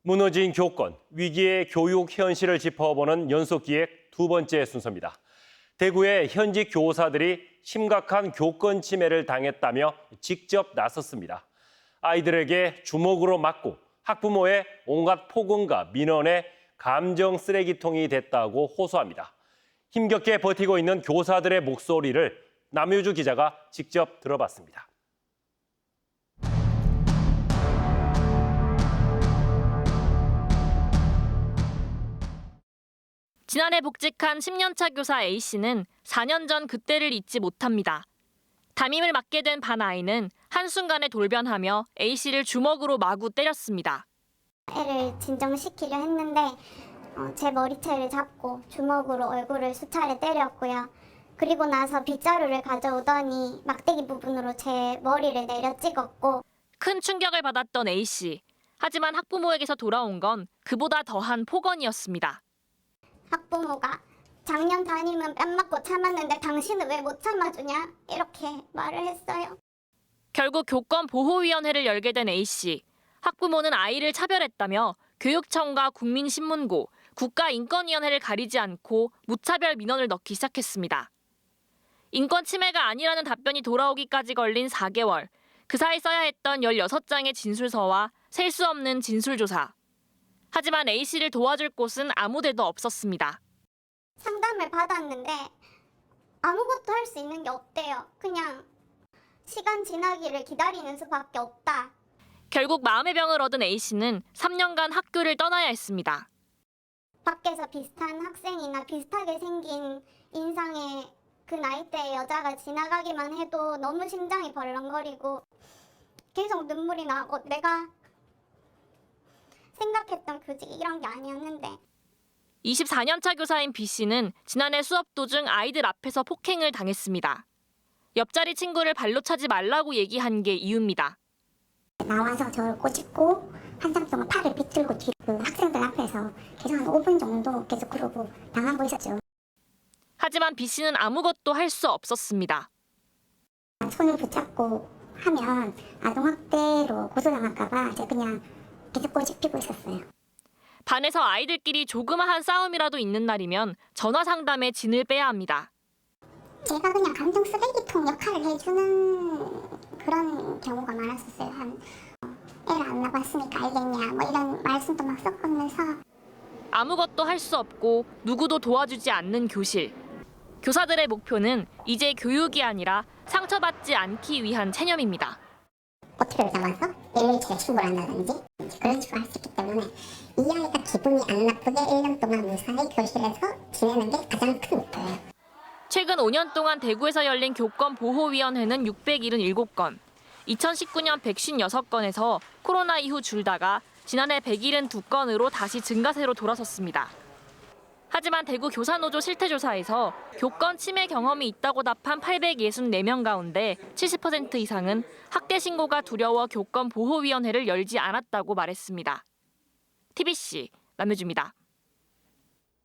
무너진 교권, 위기의 교육 현실을 짚어보는 연속기획 두 번째 순서입니다. 대구의 현직 교사들이 심각한 교권 침해를 당했다며 직접 나섰습니다. 아이들에게 주먹으로 맞고 학부모의 온갖 폭언과 민원에 감정 쓰레기통이 됐다고 호소합니다. 힘겹게 버티고 있는 교사들의 목소리를 남효주 기자가 직접 들어봤습니다. 지난해 복직한 10년차 교사 A씨는 4년 전 그때를 잊지 못합니다. 담임을 맡게 된 반 아이는 한순간에 돌변하며 A씨를 주먹으로 마구 때렸습니다. 애를 진정시키려 했는데 제 머리채를 잡고 주먹으로 얼굴을 수차례 때렸고요. 그리고 나서 빗자루를 가져오더니 막대기 부분으로 제 머리를 내려 찍었고. 큰 충격을 받았던 A씨. 하지만 학부모에게서 돌아온 건 그보다 더한 폭언이었습니다. 학부모가 작년 담임은 뺨 맞고 참았는데 당신은 왜 못 참아주냐? 이렇게 말을 했어요. 결국 교권보호위원회를 열게 된 A씨. 학부모는 아이를 차별했다며 교육청과 국민신문고, 국가인권위원회를 가리지 않고 무차별 민원을 넣기 시작했습니다. 인권 침해가 아니라는 답변이 돌아오기까지 걸린 4개월. 그 사이 써야 했던 16장의 진술서와 셀 수 없는 진술조사. 하지만 A씨를 도와줄 곳은 아무 데도 없었습니다. 상담을 받았는데 아무것도 할 수 있는 게 없대요. 그냥 시간 지나기를 기다리는 수밖에 없다. 결국 마음의 병을 얻은 A씨는 3년간 학교를 떠나야 했습니다. 밖에서 비슷한 학생이나 비슷하게 생긴 인상의 그 나이대의 여자가 지나가기만 해도 너무 심장이 벌렁거리고 계속 눈물이 나고 내가 생각했던 교직이 이런 게 아니었는데. 24년차 교사인 B씨는 지난해 수업 도중 아이들 앞에서 폭행을 당했습니다. 옆자리 친구를 발로 차지 말라고 얘기한 게 이유입니다. 나와서 저를 꼬집고 한참 동안 팔을 비틀고 그 학생들 앞에서 계속 한 5분 정도 계속 그러고 당하고 있었죠. 하지만 B씨는 아무것도 할 수 없었습니다. 손을 붙잡고 하면 아동학대로 고소당할까 봐 제가 그냥 계속 꼬집히고 있었어요. 반에서 아이들끼리 조그마한 싸움이라도 있는 날이면 전화 상담에 진을 빼야 합니다. 제가 그냥 감정 쓰레기통 역할을 해주는 그런 경우가 많았었어요. 애를 안 낳았으니까 알겠냐 뭐 이런 말씀도 막 섞으면서. 아무것도 할 수 없고 누구도 도와주지 않는 교실. 교사들의 목표는 이제 교육이 아니라 상처받지 않기 위한 체념입니다. 꼬투리를 잡아서 117에 신고를 한다든지 그런 식으로 할 수 있기 때문에 이 아이가 기분이 안 나쁘게 1년 동안 무사히 교실에서 지내는 게 가장 큰 목표예요. 최근 5년 동안 대구에서 열린 교권보호위원회는 677건, 2019년 156건에서 코로나 이후 줄다가 지난해 172건으로 다시 증가세로 돌아섰습니다. 하지만 대구 교사노조 실태조사에서 교권 침해 경험이 있다고 답한 864명 가운데 70% 이상은 학대 신고가 두려워 교권보호위원회를 열지 않았다고 말했습니다. TBC 남효주입니다.